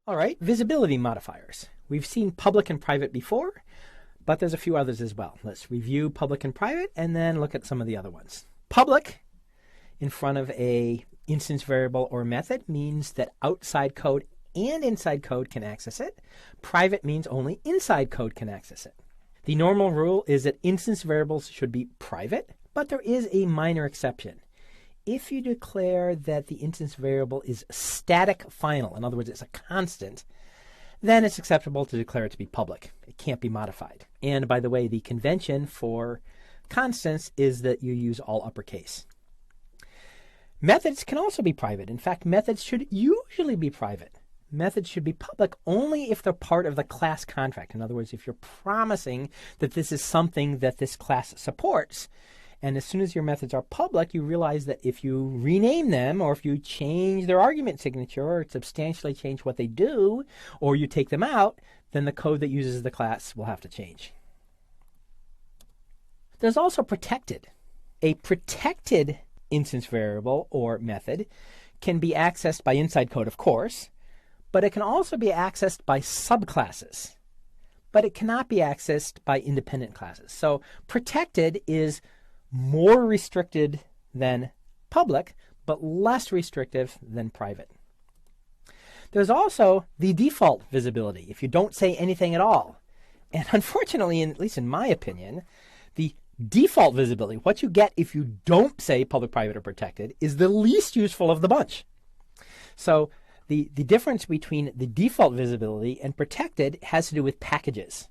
All right, visibility modifiers. We've seen public and private before, but there's a few others as well. Let's review public and private and then look at some of the other ones. Public in front of a instance variable or method means that outside code and inside code can access it. Private means only inside code can access it. The normal rule is that instance variables should be private, but there is a minor exception. If you declare that the instance variable is static final, in other words, it's a constant, then it's acceptable to declare it to be public. It can't be modified. And by the way, the convention for constants is that you use all uppercase. Methods can also be private. In fact, methods should usually be private. Methods should be public only if they're part of the class contract. In other words, if you're promising that this is something that this class supports, and as soon as your methods are public, you realize that if you rename them, or if you change their argument signature, or substantially change what they do, or you take them out, then the code that uses the class will have to change. There's also protected. A protected instance variable or method can be accessed by inside code, of course, but it can also be accessed by subclasses. But it cannot be accessed by independent classes. So protected is more restricted than public, but less restrictive than private. There's also the default visibility, if you don't say anything at all. And unfortunately, at least in my opinion, the default visibility, what you get if you don't say public, private, or protected, is the least useful of the bunch. So the difference between the default visibility and protected has to do with packages.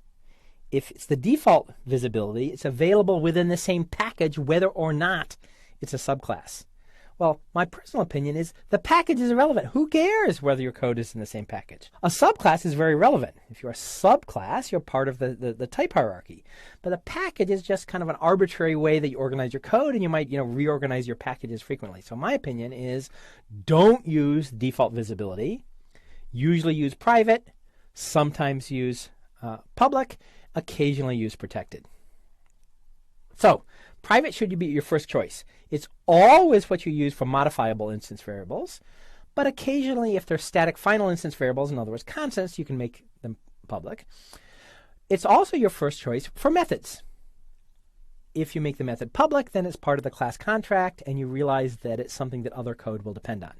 If it's the default visibility, it's available within the same package whether or not it's a subclass. Well, my personal opinion is the package is irrelevant. Who cares whether your code is in the same package? A subclass is very relevant. If you're a subclass, you're part of the type hierarchy. But a package is just kind of an arbitrary way that you organize your code, and you might reorganize your packages frequently. So my opinion is don't use default visibility. Usually use private, sometimes use public, occasionally use protected. So private should be your first choice. It's always what you use for modifiable instance variables, but occasionally if they're static final instance variables, in other words constants, you can make them public. It's also your first choice for methods. If you make the method public, then it's part of the class contract and you realize that it's something that other code will depend on.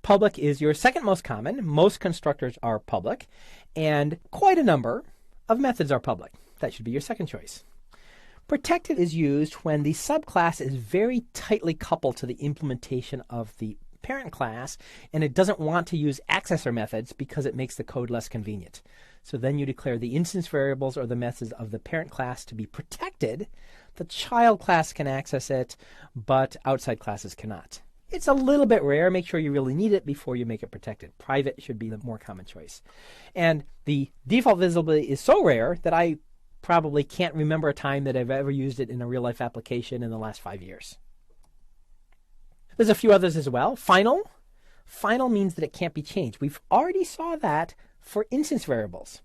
Public is your second most common. Most constructors are public, and quite a number of methods are public. That should be your second choice. Protected is used when the subclass is very tightly coupled to the implementation of the parent class, and it doesn't want to use accessor methods because it makes the code less convenient. So then you declare the instance variables or the methods of the parent class to be protected. The child class can access it, but outside classes cannot. It's a little bit rare. Make sure you really need it before you make it protected. Private should be the more common choice. And the default visibility is so rare that I probably can't remember a time that I've ever used it in a real-life application in the last 5 years. There's a few others as well. Final. Final means that it can't be changed. We've already saw that for instance variables.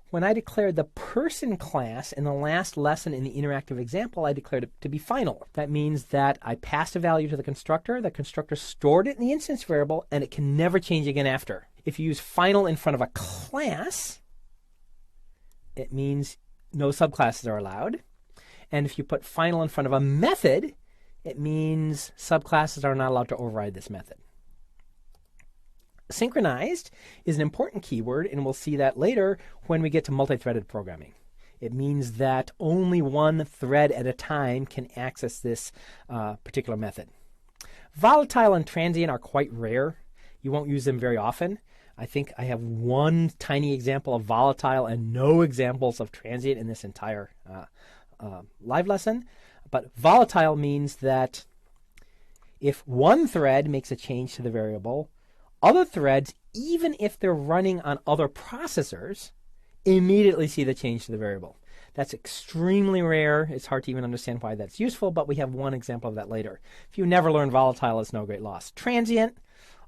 When I declared the person class in the last lesson in the interactive example, I declared it to be final. That means that I passed a value to the constructor stored it in the instance variable, and it can never change again after. If you use final in front of a class, it means no subclasses are allowed. And if you put final in front of a method, it means subclasses are not allowed to override this method. Synchronized is an important keyword, and we'll see that later when we get to multi-threaded programming. It means that only one thread at a time can access this particular method. Volatile and transient are quite rare. You won't use them very often. I think I have one tiny example of volatile and no examples of transient in this entire live lesson. But volatile means that if one thread makes a change to the variable, other threads, even if they're running on other processors, immediately see the change to the variable. That's extremely rare. It's hard to even understand why that's useful, but we have one example of that later. If you never learn volatile, it's no great loss. Transient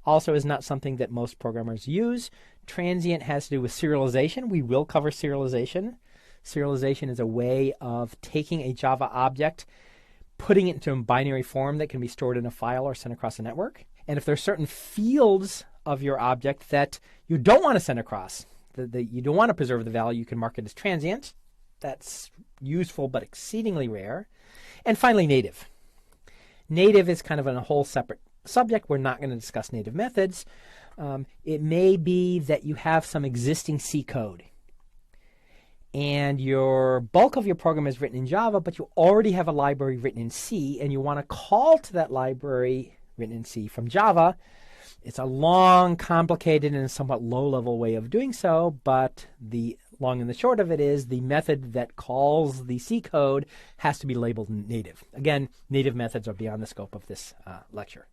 also is not something that most programmers use. Transient has to do with serialization. We will cover serialization. Serialization is a way of taking a Java object, putting it into a binary form that can be stored in a file or sent across a network. And if there are certain fields of your object that you don't want to send across. You don't want to preserve the value. You can mark it as transient. That's useful but exceedingly rare. And finally, native. Native is kind of a whole separate subject. We're not going to discuss native methods. It may be that you have some existing C code and your bulk of your program is written in Java, but you already have a library written in C, and you want to call to that library written in C from Java. It's a long, complicated, and somewhat low-level way of doing so, but the long and the short of it is the method that calls the C code has to be labeled native. Again, native methods are beyond the scope of this lecture.